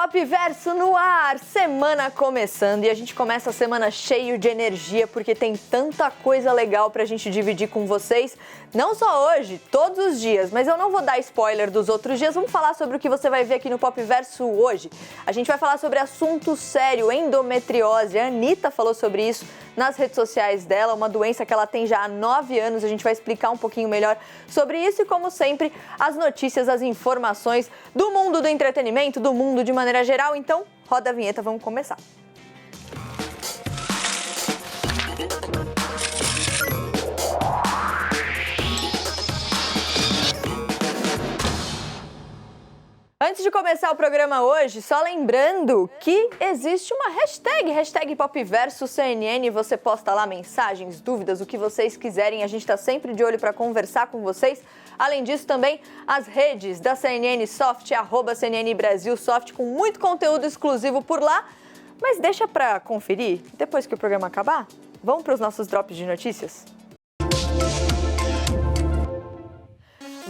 Pop Verso no ar, semana começando e a gente começa a semana cheio de energia porque tem tanta coisa legal pra gente dividir com vocês, não só hoje, todos os dias, mas eu não vou dar spoiler dos outros dias, vamos falar sobre o que você vai ver aqui no Pop Verso hoje. A gente vai falar sobre assunto sério, endometriose, a Anitta falou sobre isso nas redes sociais dela, uma doença que ela tem já há 9 anos, a gente vai explicar um pouquinho melhor sobre isso e, como sempre, as notícias, as informações do mundo do entretenimento, do mundo de maneira geral. Então, roda a vinheta, vamos começar. Antes de começar o programa hoje, só lembrando que existe uma hashtag PopVersoCNN, você posta lá mensagens, dúvidas, o que vocês quiserem, a gente está sempre de olho para conversar com vocês. Além disso, também as redes da CNN Soft, @CNN Brasil Soft, com muito conteúdo exclusivo por lá. Mas deixa para conferir, depois que o programa acabar, vamos para os nossos drops de notícias?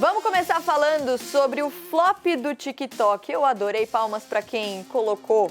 Vamos começar falando sobre o flop do TikTok. Eu adorei, palmas para quem colocou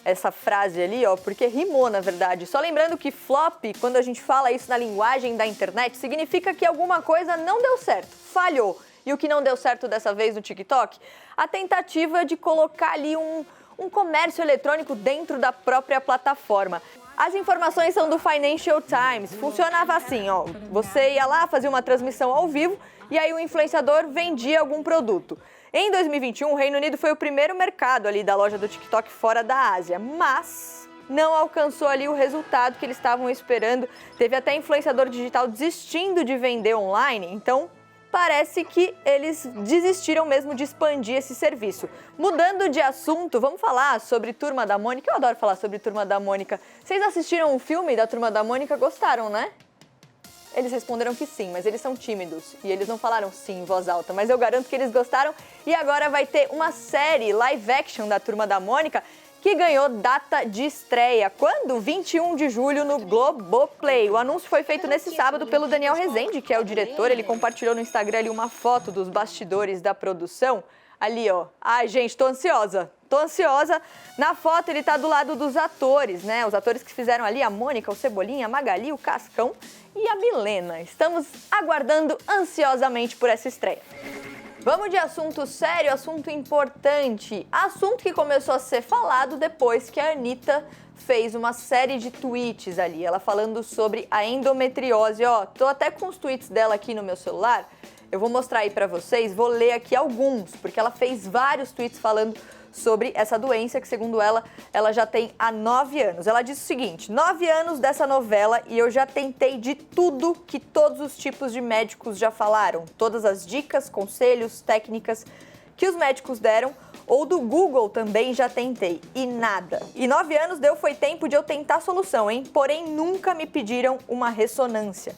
essa frase ali, ó, porque rimou, na verdade. Só lembrando que flop, quando a gente fala isso na linguagem da internet, significa que alguma coisa não deu certo, falhou. E o que não deu certo dessa vez no TikTok? A tentativa de colocar ali um comércio eletrônico dentro da própria plataforma. As informações são do Financial Times. Funcionava assim, ó, você ia lá, fazia uma transmissão ao vivo e aí o influenciador vendia algum produto. Em 2021, o Reino Unido foi o primeiro mercado ali da loja do TikTok fora da Ásia, mas não alcançou ali o resultado que eles estavam esperando. Teve até influenciador digital desistindo de vender online, então parece que eles desistiram mesmo de expandir esse serviço. Mudando de assunto, vamos falar sobre Turma da Mônica. Eu adoro falar sobre Turma da Mônica. Vocês assistiram o filme da Turma da Mônica? Gostaram, né? Eles responderam que sim, mas eles são tímidos e eles não falaram sim em voz alta, mas eu garanto que eles gostaram. E agora vai ter uma série live action da Turma da Mônica que ganhou data de estreia. Quando? 21 de julho no Globoplay. O anúncio foi feito nesse sábado pelo Daniel Rezende, que é o diretor. Ele compartilhou no Instagram ali uma foto dos bastidores da produção. Ali, ó. Ai, gente, tô ansiosa. Na foto ele tá do lado dos atores, né? Os atores que fizeram ali a Mônica, o Cebolinha, a Magali, o Cascão e a Milena. Estamos aguardando ansiosamente por essa estreia. Vamos de assunto sério, assunto importante. Assunto que começou a ser falado depois que a Anitta fez uma série de tweets ali. Ela falando sobre a endometriose. Ó, tô até com os tweets dela aqui no meu celular. Eu vou mostrar aí pra vocês, vou ler aqui alguns, porque ela fez vários tweets falando sobre essa doença que, segundo ela já tem há 9 anos. Ela disse o seguinte: 9 anos dessa novela e eu já tentei de tudo que todos os tipos de médicos já falaram. Todas as dicas, conselhos, técnicas que os médicos deram, ou do Google também já tentei, e nada. E 9 anos foi tempo de eu tentar a solução, hein? Porém, nunca me pediram uma ressonância.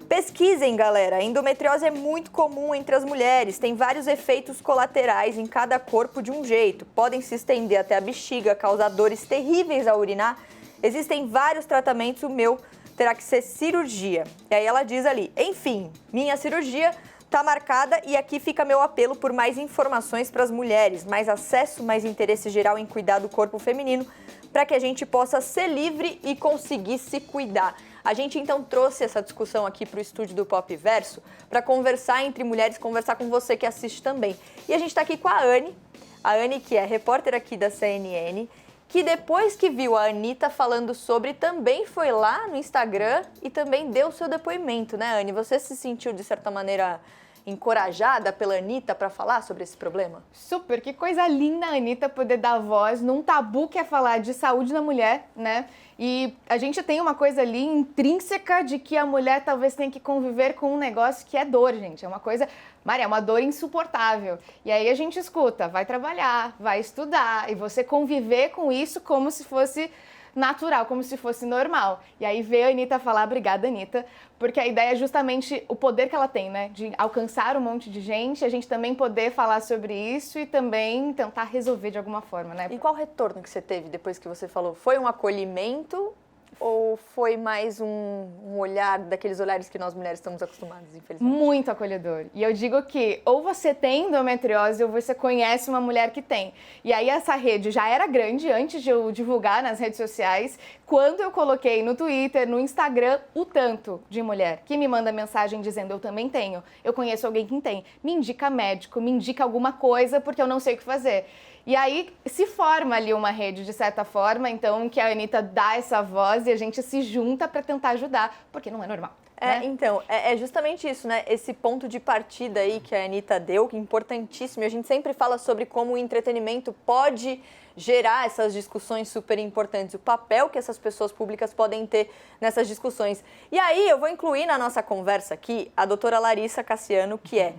Pesquisem, galera, a endometriose é muito comum entre as mulheres, tem vários efeitos colaterais em cada corpo de um jeito, podem se estender até a bexiga, causar dores terríveis ao urinar, existem vários tratamentos, o meu terá que ser cirurgia. E aí ela diz ali, enfim, minha cirurgia tá marcada e aqui fica meu apelo por mais informações para as mulheres, mais acesso, mais interesse geral em cuidar do corpo feminino, para que a gente possa ser livre e conseguir se cuidar. A gente então trouxe essa discussão aqui para o estúdio do Pop Verso para conversar entre mulheres, conversar com você que assiste também. E a gente está aqui com a Anne que é repórter aqui da CNN, que depois que viu a Anitta falando sobre, também foi lá no Instagram e também deu o seu depoimento, né, Anne? Você se sentiu, de certa maneira, encorajada pela Anitta para falar sobre esse problema? Super, que coisa linda a Anitta poder dar voz num tabu que é falar de saúde da mulher, né? E a gente tem uma coisa ali intrínseca de que a mulher talvez tenha que conviver com um negócio que é dor, gente. É uma coisa, Maria, é uma dor insuportável. E aí a gente escuta, vai trabalhar, vai estudar, e você conviver com isso como se fosse natural, como se fosse normal. E aí veio a Anitta falar, obrigada, Anitta, porque a ideia é justamente o poder que ela tem, né? De alcançar um monte de gente, a gente também poder falar sobre isso e também tentar resolver de alguma forma, né? E qual retorno que você teve depois que você falou? Foi um acolhimento Ou foi mais um olhar, daqueles olhares que nós mulheres estamos acostumadas, infelizmente? Muito acolhedor. E eu digo que ou você tem endometriose ou você conhece uma mulher que tem. E aí essa rede já era grande antes de eu divulgar nas redes sociais, quando eu coloquei no Twitter, no Instagram, o tanto de mulher que me manda mensagem dizendo eu também tenho, eu conheço alguém que tem, me indica médico, me indica alguma coisa porque eu não sei o que fazer. E aí se forma ali uma rede, de certa forma, então, que a Anitta dá essa voz e a gente se junta para tentar ajudar, porque não é normal. Né? Então, é justamente isso, né? Esse ponto de partida aí que a Anitta deu, que é importantíssimo. E a gente sempre fala sobre como o entretenimento pode gerar essas discussões super importantes, o papel que essas pessoas públicas podem ter nessas discussões. E aí eu vou incluir na nossa conversa aqui a doutora Larissa Cassiano, que é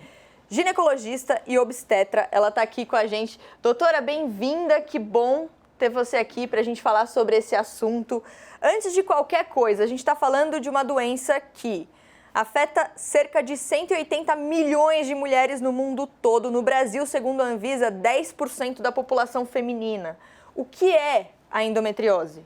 ginecologista e obstetra. Ela está aqui com a gente. Doutora, bem-vinda, que bom ter você aqui para a gente falar sobre esse assunto. Antes de qualquer coisa, a gente está falando de uma doença que afeta cerca de 180 milhões de mulheres no mundo todo. No Brasil, segundo a Anvisa, 10% da população feminina. O que é a endometriose?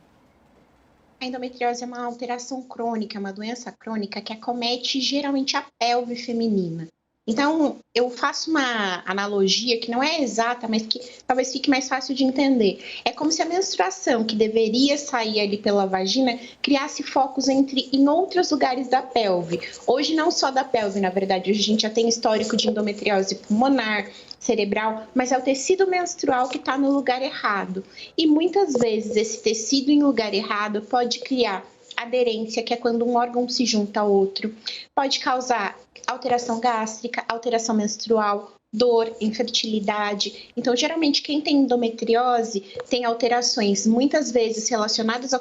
A endometriose é uma alteração crônica, uma doença crônica que acomete geralmente a pelve feminina. Então, eu faço uma analogia que não é exata, mas que talvez fique mais fácil de entender. É como se a menstruação, que deveria sair ali pela vagina, criasse focos em outros lugares da pelve. Hoje, não só da pelve, na verdade, hoje a gente já tem histórico de endometriose pulmonar, cerebral, mas é o tecido menstrual que está no lugar errado. E muitas vezes esse tecido em lugar errado pode criar aderência, que é quando um órgão se junta ao outro, pode causar alteração gástrica, alteração menstrual, dor, infertilidade. Então, geralmente, quem tem endometriose tem alterações muitas vezes relacionadas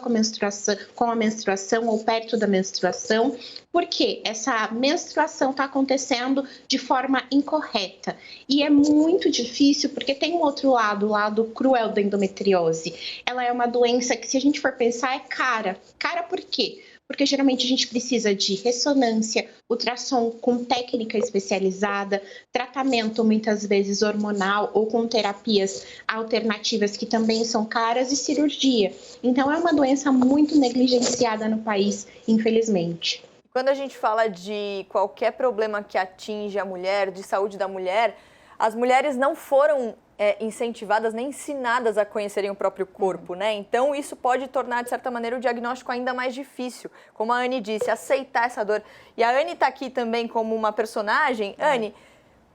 com a menstruação ou perto da menstruação, porque essa menstruação está acontecendo de forma incorreta. E é muito difícil, porque tem um outro lado, o lado cruel da endometriose. Ela é uma doença que, se a gente for pensar, é cara. Cara por quê? Porque geralmente a gente precisa de ressonância, ultrassom com técnica especializada, tratamento muitas vezes hormonal ou com terapias alternativas que também são caras e cirurgia. Então é uma doença muito negligenciada no país, infelizmente. Quando a gente fala de qualquer problema que atinge a mulher, de saúde da mulher, as mulheres não foram incentivadas nem ensinadas a conhecerem o próprio corpo, né? Então, isso pode tornar, de certa maneira, o diagnóstico ainda mais difícil. Como a Anne disse, aceitar essa dor. E a Anne está aqui também como uma personagem. Anne,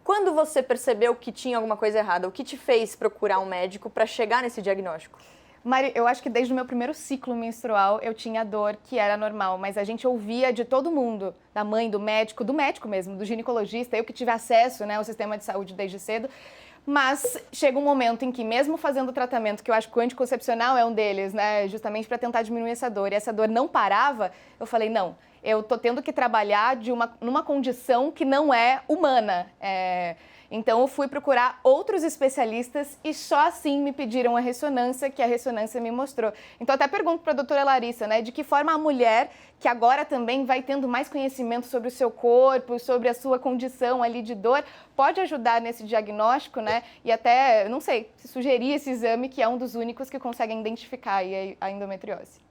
quando você percebeu que tinha alguma coisa errada, o que te fez procurar um médico para chegar nesse diagnóstico? Mari, eu acho que desde o meu primeiro ciclo menstrual eu tinha dor que era normal, mas a gente ouvia de todo mundo, da mãe, do médico mesmo, do ginecologista, eu que tive acesso, né, ao sistema de saúde desde cedo. Mas chega um momento em que, mesmo fazendo o tratamento, que eu acho que o anticoncepcional é um deles, né, justamente para tentar diminuir essa dor, e essa dor não parava, eu falei, não, eu tô tendo que trabalhar numa condição que não é humana. Então eu fui procurar outros especialistas e só assim me pediram a ressonância, que a ressonância me mostrou. Então até pergunto para a doutora Larissa, né, de que forma a mulher, que agora também vai tendo mais conhecimento sobre o seu corpo, sobre a sua condição ali de dor, pode ajudar nesse diagnóstico, né, e até, não sei, sugerir esse exame que é um dos únicos que conseguem identificar aí a endometriose.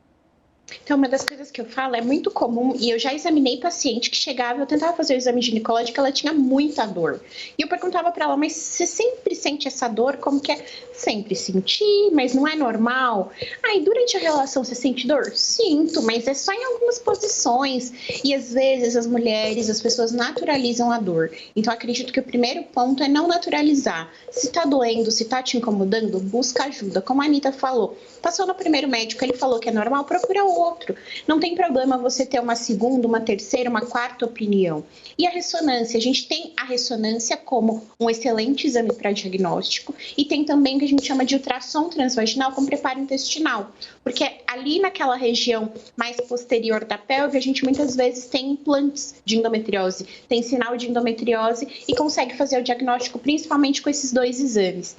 Então, uma das coisas que eu falo é muito comum, e eu já examinei paciente que chegava, eu tentava fazer o exame ginecológico, ela tinha muita dor. E eu perguntava para ela, mas você sempre sente essa dor? Como que é? Sempre senti, mas não é normal. E durante a relação você sente dor? Sinto, mas é só em algumas posições. E às vezes as mulheres, as pessoas naturalizam a dor. Então, acredito que o primeiro ponto é não naturalizar. Se tá doendo, se tá te incomodando, busca ajuda. Como a Anitta falou, passou no primeiro médico, ele falou que é normal, procura outro. Não tem problema você ter uma segunda, uma terceira, uma quarta opinião. E a ressonância? A gente tem a ressonância como um excelente exame para diagnóstico e tem também o que a gente chama de ultrassom transvaginal com preparo intestinal. Porque ali naquela região mais posterior da pelve, a gente muitas vezes tem implantes de endometriose, tem sinal de endometriose e consegue fazer o diagnóstico principalmente com esses dois exames.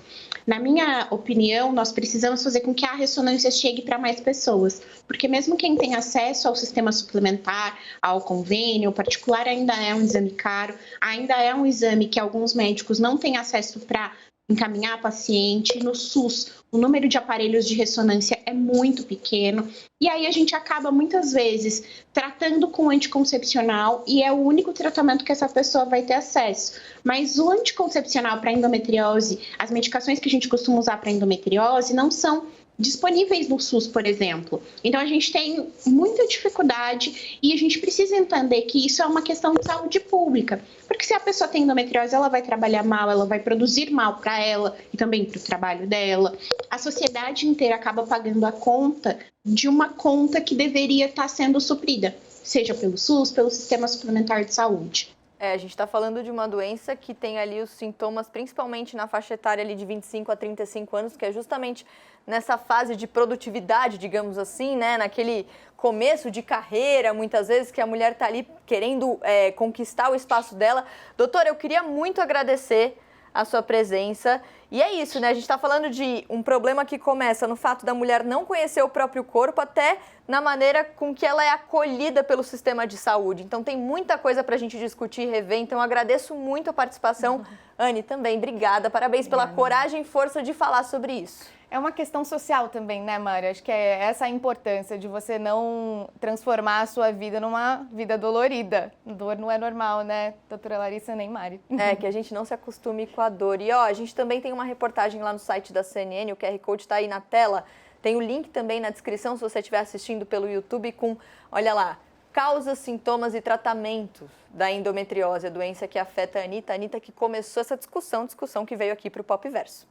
Na minha opinião, nós precisamos fazer com que a ressonância chegue para mais pessoas, porque mesmo quem tem acesso ao sistema suplementar, ao convênio particular, ainda é um exame caro, ainda é um exame que alguns médicos não têm acesso para encaminhar a paciente. No SUS, o número de aparelhos de ressonância é muito pequeno. E aí a gente acaba, muitas vezes, tratando com anticoncepcional e é o único tratamento que essa pessoa vai ter acesso. Mas o anticoncepcional para endometriose, as medicações que a gente costuma usar para endometriose não são disponíveis no SUS, por exemplo. Então, a gente tem muita dificuldade e a gente precisa entender que isso é uma questão de saúde pública. Porque se a pessoa tem endometriose, ela vai trabalhar mal, ela vai produzir mal para ela e também para o trabalho dela. A sociedade inteira acaba pagando a conta de uma conta que deveria estar sendo suprida, seja pelo SUS, pelo Sistema Suplementar de Saúde. A gente está falando de uma doença que tem ali os sintomas, principalmente na faixa etária ali de 25 a 35 anos, que é justamente nessa fase de produtividade, digamos assim, né? Naquele começo de carreira, muitas vezes, que a mulher está ali querendo conquistar o espaço dela. Doutora, eu queria muito agradecer a sua presença. E é isso, né? A gente está falando de um problema que começa no fato da mulher não conhecer o próprio corpo, até na maneira com que ela é acolhida pelo sistema de saúde. Então tem muita coisa para a gente discutir e rever. Então eu agradeço muito a participação. Anne, também, obrigada. Parabéns pela coragem e força de falar sobre isso. É uma questão social também, né, Mari? Acho que é essa a importância de você não transformar a sua vida numa vida dolorida. Dor não é normal, né, doutora Larissa nem Mari? Que a gente não se acostume com a dor. E, a gente também tem uma reportagem lá no site da CNN, o QR Code está aí na tela. Tem o link também na descrição, se você estiver assistindo pelo YouTube, com, olha lá, causas, sintomas e tratamentos da endometriose, a doença que afeta a Anitta. A Anitta que começou essa discussão que veio aqui para o Pop Verso.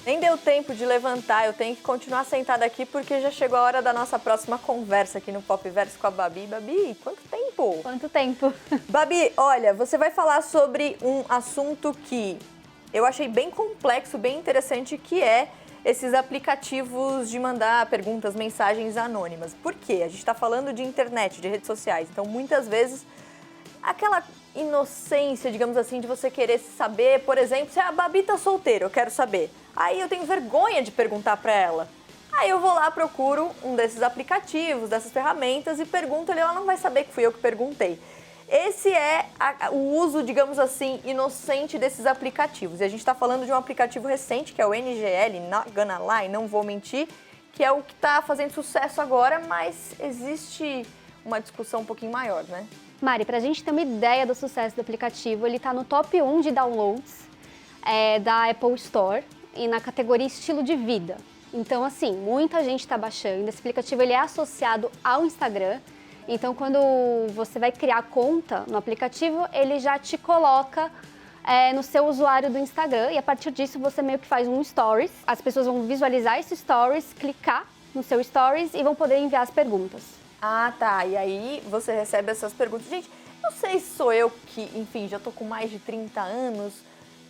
Nem deu tempo de levantar, eu tenho que continuar sentada aqui porque já chegou a hora da nossa próxima conversa aqui no Pop Verso com a Babi. Babi, quanto tempo? Quanto tempo? Babi, olha, você vai falar sobre um assunto que eu achei bem complexo, bem interessante, que é esses aplicativos de mandar perguntas, mensagens anônimas. Por quê? A gente está falando de internet, de redes sociais, então muitas vezes aquela inocência, digamos assim, de você querer saber, por exemplo, se a Babi tá solteira, eu quero saber. Aí eu tenho vergonha de perguntar para ela. Aí eu vou lá, procuro um desses aplicativos, dessas ferramentas e pergunto ali, ela não vai saber que fui eu que perguntei. Esse é o uso, digamos assim, inocente desses aplicativos. E a gente está falando de um aplicativo recente, que é o NGL, Not Gonna Lie, não vou mentir, que é o que está fazendo sucesso agora, mas existe uma discussão um pouquinho maior, né? Mari, para a gente ter uma ideia do sucesso do aplicativo, ele está no top 1 de downloads da Apple Store e na categoria estilo de vida. Então, assim, muita gente está baixando. Esse aplicativo ele é associado ao Instagram. Então, quando você vai criar conta no aplicativo, ele já te coloca no seu usuário do Instagram e a partir disso você meio que faz um stories. As pessoas vão visualizar esse stories, clicar no seu stories e vão poder enviar as perguntas. Ah, tá. E aí você recebe essas perguntas. Gente, não sei se sou eu que, enfim, já tô com mais de 30 anos,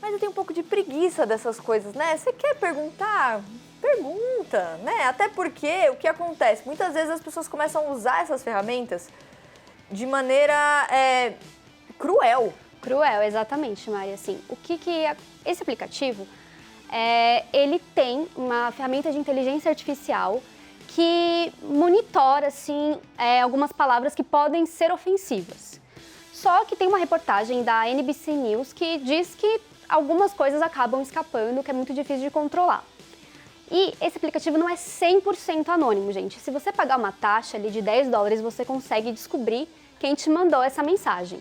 mas eu tenho um pouco de preguiça dessas coisas, né? Você quer perguntar? Pergunta, né? Até porque o que acontece? Muitas vezes as pessoas começam a usar essas ferramentas de maneira cruel. Cruel, exatamente, Mari. Assim, esse aplicativo, ele tem uma ferramenta de inteligência artificial que monitora, assim, algumas palavras que podem ser ofensivas. Só que tem uma reportagem da NBC News que diz que algumas coisas acabam escapando, que é muito difícil de controlar. E esse aplicativo não é 100% anônimo, gente. Se você pagar uma taxa ali de $10, você consegue descobrir quem te mandou essa mensagem.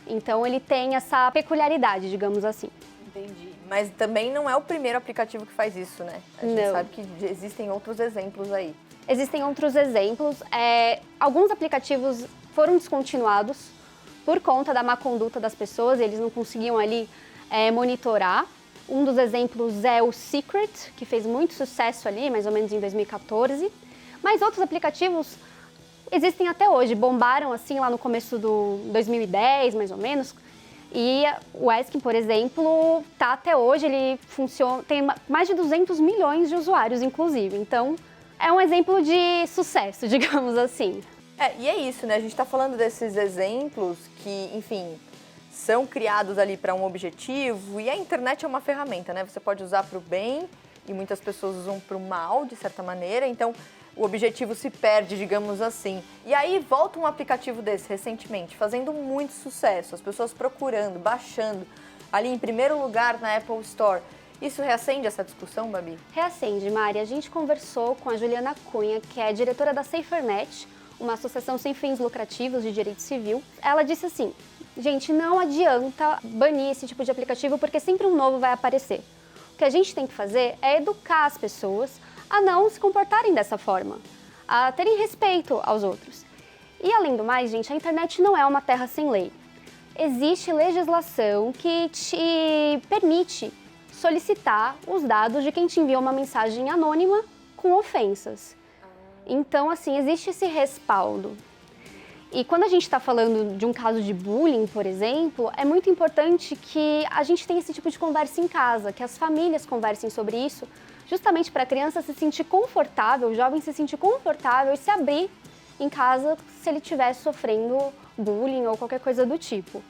Então, ele tem essa peculiaridade, digamos assim. Entendi. Mas também não é o primeiro aplicativo que faz isso, né? A gente sabe que existem outros exemplos aí. Existem outros exemplos. Alguns aplicativos foram descontinuados por conta da má conduta das pessoas. Eles não conseguiam ali monitorar. Um dos exemplos é o Secret, que fez muito sucesso ali, mais ou menos em 2014. Mas outros aplicativos existem até hoje, bombaram assim lá no começo do 2010, mais ou menos. E o Eskin, por exemplo, tá até hoje, ele funciona, tem mais de 200 milhões de usuários, inclusive. Então, é um exemplo de sucesso, digamos assim. E é isso, né? A gente tá falando desses exemplos que, enfim, são criados ali para um objetivo e a internet é uma ferramenta, né? Você pode usar para o bem e muitas pessoas usam para o mal, de certa maneira. Então, o objetivo se perde, digamos assim. E aí volta um aplicativo desse recentemente, fazendo muito sucesso, as pessoas procurando, baixando, ali em primeiro lugar na Apple Store. Isso reacende essa discussão, Babi? Reacende, Mari. A gente conversou com a Juliana Cunha, que é diretora da SaferNet, uma associação sem fins lucrativos de direito civil. Ela disse assim, gente, não adianta banir esse tipo de aplicativo porque sempre um novo vai aparecer. O que a gente tem que fazer é educar as pessoas a não se comportarem dessa forma, a terem respeito aos outros. E além do mais, gente, a internet não é uma terra sem lei. Existe legislação que te permite solicitar os dados de quem te enviou uma mensagem anônima com ofensas. Então, assim, existe esse respaldo. E quando a gente está falando de um caso de bullying, por exemplo, é muito importante que a gente tenha esse tipo de conversa em casa, que as famílias conversem sobre isso, justamente para a criança se sentir confortável, o jovem se sentir confortável e se abrir em casa se ele estiver sofrendo bullying ou qualquer coisa do tipo.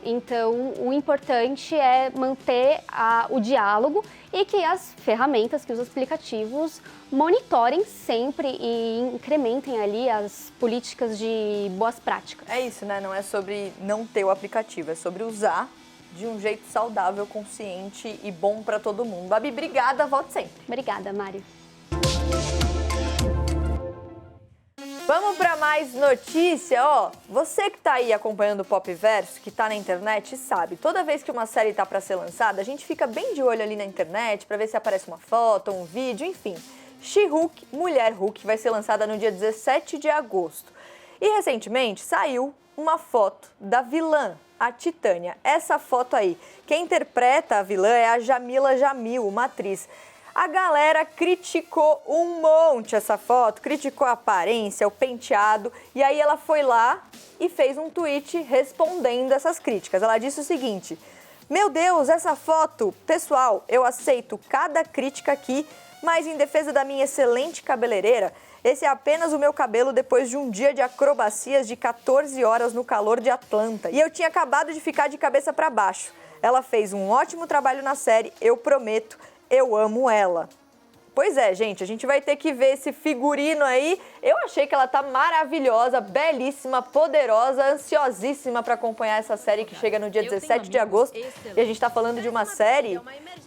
Então, o importante é manter o diálogo e que as ferramentas, que os aplicativos monitorem sempre e incrementem ali as políticas de boas práticas. É isso, né? Não é sobre não ter o aplicativo, é sobre usar de um jeito saudável, consciente e bom para todo mundo. Babi, obrigada, volte sempre. Obrigada, Mari. Vamos para mais notícia, ó. Você que tá aí acompanhando o Pop Verso, que tá na internet, sabe, toda vez que uma série tá para ser lançada, a gente fica bem de olho ali na internet para ver se aparece uma foto, um vídeo, enfim. She-Hulk, Mulher Hulk, vai ser lançada no dia 17 de agosto. E recentemente saiu uma foto da vilã, a Titânia. Essa foto aí, quem interpreta a vilã é a Jamila Jamil, uma atriz. A galera criticou um monte essa foto, criticou a aparência, o penteado, e aí ela foi lá e fez um tweet respondendo essas críticas. Ela disse o seguinte: meu Deus, essa foto, pessoal, eu aceito cada crítica aqui, mas em defesa da minha excelente cabeleireira, esse é apenas o meu cabelo depois de um dia de acrobacias de 14 horas no calor de Atlanta. E eu tinha acabado de ficar de cabeça para baixo. Ela fez um ótimo trabalho na série, eu prometo. Eu amo ela. Pois é, gente, a gente vai ter que ver esse figurino aí. Eu achei que ela tá maravilhosa, belíssima, poderosa, ansiosíssima para acompanhar essa série que chega no dia 17 de agosto. E a gente tá falando de uma série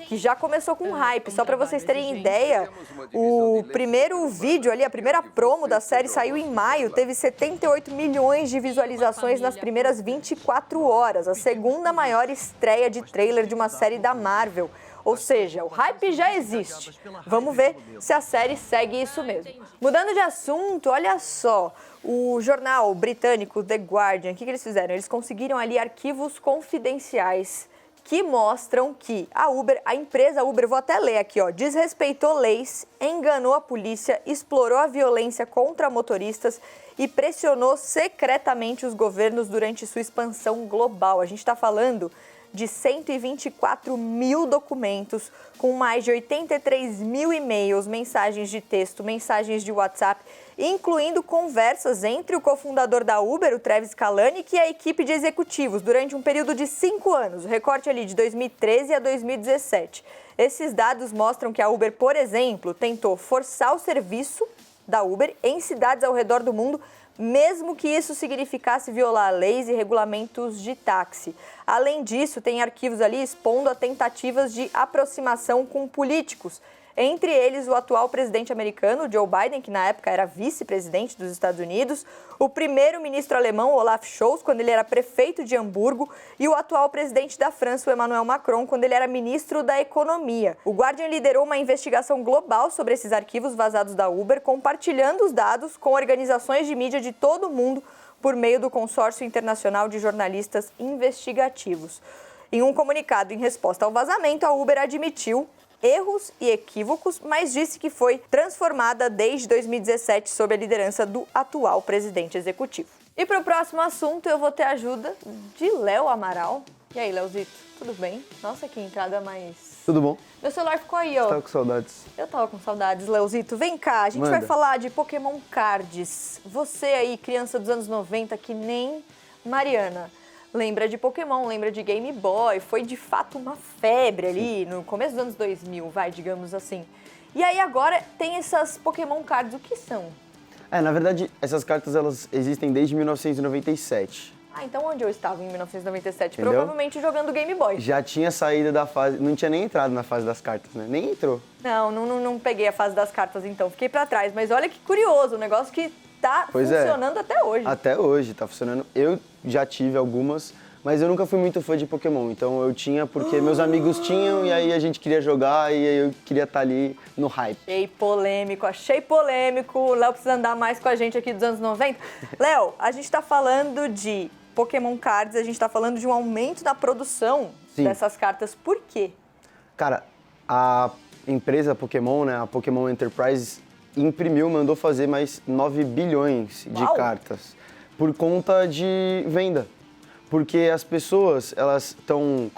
que já começou com hype. Só para vocês terem ideia, o primeiro vídeo ali, a primeira promo da série saiu em maio, teve 78 milhões de visualizações nas primeiras 24 horas. A segunda maior estreia de trailer de uma série da Marvel. Ou seja, o hype já existe. Vamos ver se a série segue isso mesmo. Mudando de assunto, olha só, o jornal britânico The Guardian, o que eles fizeram? Eles conseguiram ali arquivos confidenciais que mostram que a empresa Uber, vou até ler aqui, ó, desrespeitou leis, enganou a polícia, explorou a violência contra motoristas e pressionou secretamente os governos durante sua expansão global. A gente está falando de 124 mil documentos, com mais de 83 mil e-mails, mensagens de texto, mensagens de WhatsApp, incluindo conversas entre o cofundador da Uber, o Travis Kalanick, e a equipe de executivos, durante um período de 5 anos, o recorte ali de 2013 a 2017. Esses dados mostram que a Uber, por exemplo, tentou forçar o serviço da Uber em cidades ao redor do mundo, mesmo que isso significasse violar leis e regulamentos de táxi. Além disso, tem arquivos ali expondo a tentativas de aproximação com políticos, entre eles o atual presidente americano, Joe Biden, que na época era vice-presidente dos Estados Unidos, o primeiro-ministro alemão, Olaf Scholz, quando ele era prefeito de Hamburgo, e o atual presidente da França, o Emmanuel Macron, quando ele era ministro da Economia. O Guardian liderou uma investigação global sobre esses arquivos vazados da Uber, compartilhando os dados com organizações de mídia de todo o mundo por meio do Consórcio Internacional de Jornalistas Investigativos. Em um comunicado em resposta ao vazamento, a Uber admitiu erros e equívocos, mas disse que foi transformada desde 2017 sob a liderança do atual presidente executivo. E para o próximo assunto eu vou ter a ajuda de Léo Amaral. E aí, Léozito, tudo bem? Nossa, que entrada mais... Tudo bom? Meu celular ficou aí, ó. Tava com saudades. Eu tava com saudades, Léozito. Vem cá, a gente vai falar de Pokémon Cards. Você aí, criança dos anos 90, que nem Mariana, lembra de Pokémon, lembra de Game Boy, foi de fato uma febre ali no começo dos anos 2000, digamos assim. E aí agora tem essas Pokémon Cards, o que são? Na verdade, essas cartas elas existem desde 1997. Ah, então onde eu estava em 1997? Entendeu? Provavelmente jogando Game Boy. Já tinha saído da fase, não tinha nem entrado na fase das cartas, né? Nem entrou. Não peguei a fase das cartas, então. Fiquei pra trás. Mas olha que curioso, um negócio que tá Pois é. funcionando até hoje. Até hoje tá funcionando. Eu já tive algumas, mas eu nunca fui muito fã de Pokémon. Então eu tinha porque meus amigos tinham e aí a gente queria jogar e aí eu queria estar ali no hype. Achei polêmico. O Léo precisa andar mais com a gente aqui dos anos 90. Léo, a gente tá falando de Pokémon Cards, a gente tá falando de um aumento na produção Sim. dessas cartas. Por quê? Cara, a empresa Pokémon, né, a Pokémon Enterprise, mandou fazer mais 9 bilhões de Uau! cartas por conta de venda. Porque as pessoas, elas estão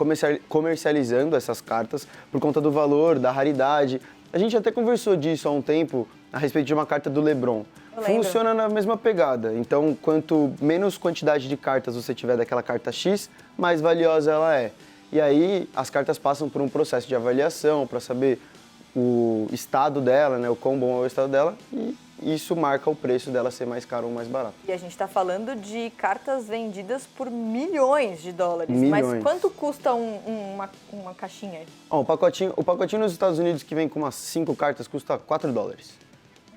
comercializando essas cartas por conta do valor, da raridade. A gente até conversou disso há um tempo a respeito de uma carta do LeBron. Eu lembro. Funciona na mesma pegada. Então, quanto menos quantidade de cartas você tiver daquela carta X, mais valiosa ela é. E aí, as cartas passam por um processo de avaliação para saber o estado dela, né, o quão bom é o estado dela, e isso marca o preço dela ser mais caro ou mais barato. E a gente tá falando de cartas vendidas por milhões de dólares. Milhões. Mas quanto custa uma caixinha? Ó, o pacotinho nos Estados Unidos que vem com umas 5 cartas custa $4.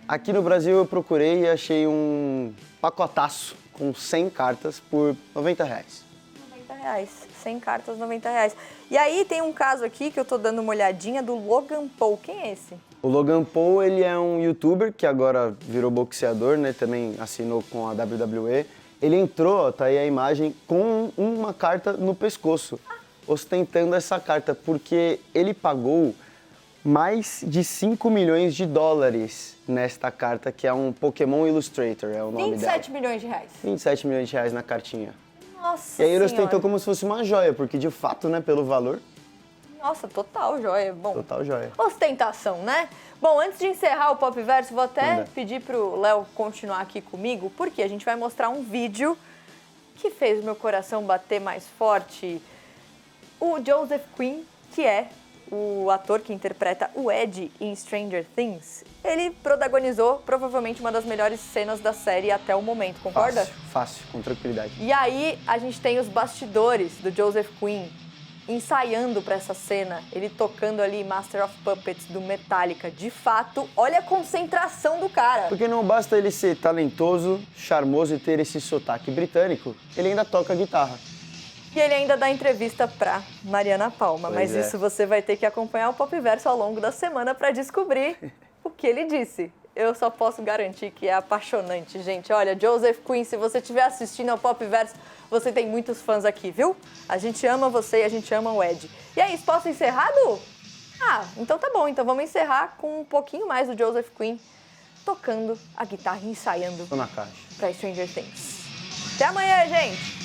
Aqui no Brasil eu procurei e achei um pacotaço com 100 cartas por R$90. R$90. 100 cartas, R$90. E aí tem um caso aqui que eu tô dando uma olhadinha do Logan Paul. Quem é esse? O Logan Paul, ele é um youtuber que agora virou boxeador, né? Também assinou com a WWE. Ele entrou, ó, tá aí a imagem, com uma carta no pescoço, ostentando essa carta, porque ele pagou mais de $5 milhões nesta carta, que é um Pokémon Illustrator, é o nome dela. 27 milhões de reais. 27 milhões de reais na cartinha. Nossa E aí ele Senhora. ostentou como se fosse uma joia, porque de fato, né, pelo valor, Nossa, total joia. Bom, total joia. ostentação, né? Bom, antes de encerrar o Pop Verso, vou até Manda. pedir pro Léo continuar aqui comigo, porque a gente vai mostrar um vídeo que fez o meu coração bater mais forte. O Joseph Quinn, que é o ator que interpreta o Ed em Stranger Things, ele protagonizou provavelmente uma das melhores cenas da série até o momento, concorda? Fácil, com tranquilidade. E aí a gente tem os bastidores do Joseph Quinn ensaiando para essa cena, ele tocando ali Master of Puppets do Metallica. De fato, olha a concentração do cara. Porque não basta ele ser talentoso, charmoso e ter esse sotaque britânico, ele ainda toca guitarra. E ele ainda dá entrevista pra Mariana Palma, Pois mas é. isso você vai ter que acompanhar o Pop Verso ao longo da semana para descobrir o que ele disse. Eu só posso garantir que é apaixonante, gente. Olha, Joseph Quinn, se você estiver assistindo ao Pop Verso, você tem muitos fãs aqui, viu? A gente ama você e a gente ama o Ed. E é isso, posso encerrar, Du? Ah, então tá bom. Então vamos encerrar com um pouquinho mais do Joseph Quinn tocando a guitarra e ensaiando Tô na caixa. pra Stranger Things. Até amanhã, gente!